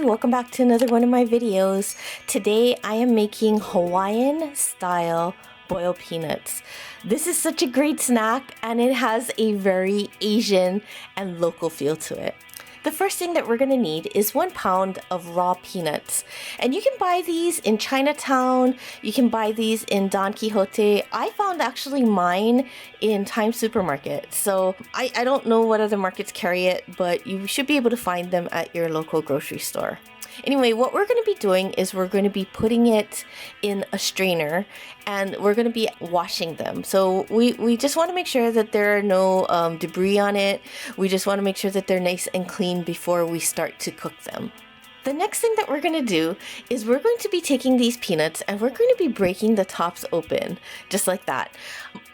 welcome back to another one of my videos. Today I am making Hawaiian style boiled peanuts. This is such a great snack and it has a very Asian and local feel to it. The first thing that we're going to need is 1 pound of raw peanuts. And you can buy these in Chinatown, you can buy these in Don Quixote. I found actually mine in Times Supermarket. So I don't know what other markets carry it, but you should be able to find them at your local grocery store. Anyway, what we're going to be doing is we're going to be putting it in a strainer and we're going to be washing them. So we just want to make sure that there are no debris on it. We just want to make sure that they're nice and clean before we start to cook them. The next thing that we're going to do is we're going to be taking these peanuts and we're going to be breaking the tops open, just like that.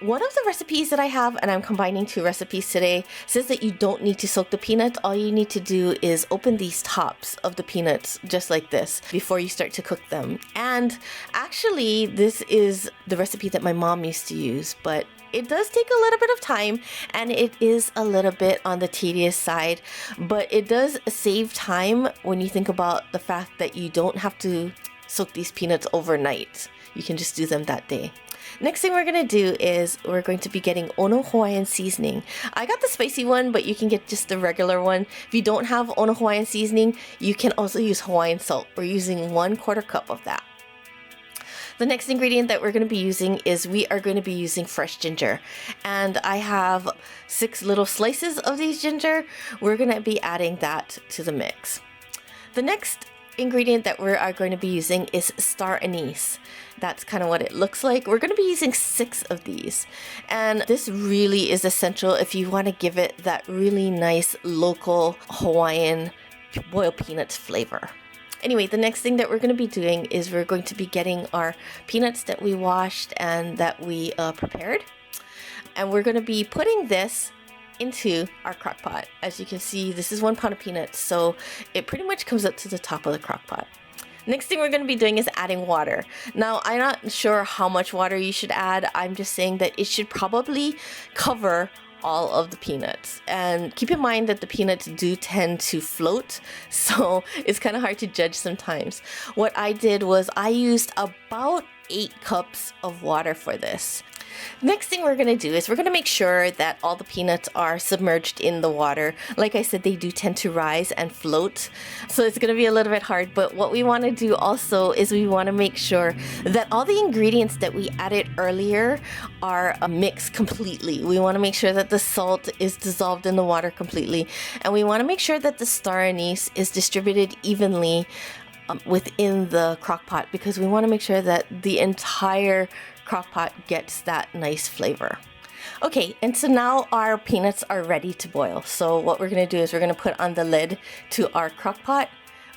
One of the recipes that I have, and I'm combining 2 recipes today, says that you don't need to soak the peanuts. All you need to do is open these tops of the peanuts just like this before you start to cook them. And actually, this is the recipe that my mom used to use, but it does take a little bit of time and it is a little bit on the tedious side, but it does save time when you think about the fact that you don't have to soak these peanuts overnight. You can just do them that day. Next thing we're going to do is we're going to be getting Ono Hawaiian Seasoning. I got the spicy one, but you can get just the regular one. If you don't have Ono Hawaiian Seasoning, you can also use Hawaiian salt. We're using 1/4 cup of that. The next ingredient that we're going to be using is we are going to be using fresh ginger. And I have 6 little slices of these ginger. We're going to be adding that to the mix. The next ingredient that we are going to be using is star anise. That's kind of what it looks like. We're going to be using 6 of these. And this really is essential if you want to give it that really nice local Hawaiian boiled peanuts flavor. Anyway, the next thing that we're going to be doing is we're going to be getting our peanuts that we washed and that we prepared. And we're going to be putting this into our crock pot. As you can see, this is 1 pound of peanuts, so it pretty much comes up to the top of the crock pot. Next thing we're going to be doing is adding water. Now, I'm not sure how much water you should add. I'm just saying that it should probably cover all of the peanuts, and keep in mind that the peanuts do tend to float, so it's kind of hard to judge sometimes. What I did was I used about 8 cups of water for this. Next thing we're going to do is we're going to make sure that all the peanuts are submerged in the water. Like I said, they do tend to rise and float, so it's going to be a little bit hard. But what we want to do also is we want to make sure that all the ingredients that we added earlier are mixed completely. We want to make sure that the salt is dissolved in the water completely, and we want to make sure that the star anise is distributed evenly within the crock pot, because we want to make sure that the entire crock pot gets that nice flavor. Okay, and so now our peanuts are ready to boil. So what we're going to do is we're going to put on the lid to our crock pot.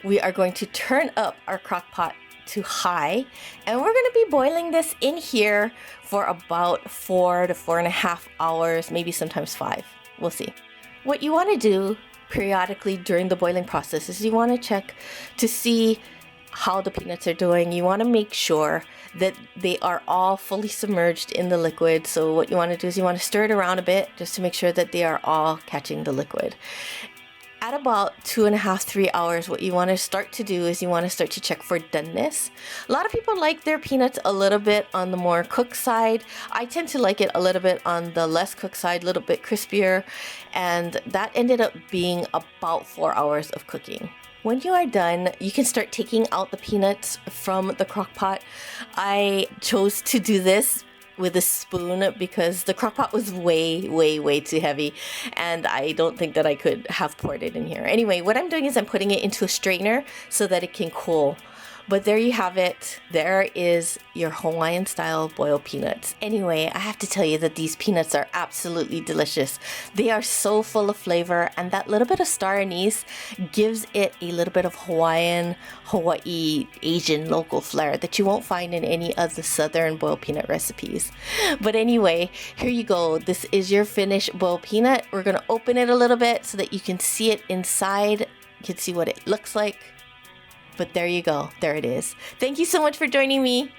We are going to turn up our crock pot to high, and we're going to be boiling this in here for about 4 to 4.5 hours, maybe sometimes 5. We'll see. What you want to do periodically during the boiling process is you want to check to see how the peanuts are doing. You want to make sure that they are all fully submerged in the liquid. So what you want to do is you want to stir it around a bit just to make sure that they are all catching the liquid. At about 2.5-3 hours, what you want to start to do is you want to start to check for doneness. A lot of people like their peanuts a little bit on the more cooked side. I tend to like it a little bit on the less cooked side, a little bit crispier, and that ended up being about 4 hours of cooking. When you are done, you can start taking out the peanuts from the crock pot. I chose to do this with a spoon because the crock pot was way too heavy, and I don't think that I could have poured it in here. Anyway, what I'm doing is I'm putting it into a strainer so that it can cool. But there you have it. There is your Hawaiian style boiled peanuts. Anyway, I have to tell you that these peanuts are absolutely delicious. They are so full of flavor, and that little bit of star anise gives it a little bit of Hawaii, Asian local flair that you won't find in any of the southern boiled peanut recipes. But anyway, here you go. This is your finished boiled peanut. We're going to open it a little bit so that you can see it inside. You can see what it looks like. But there you go. There it is. Thank you so much for joining me.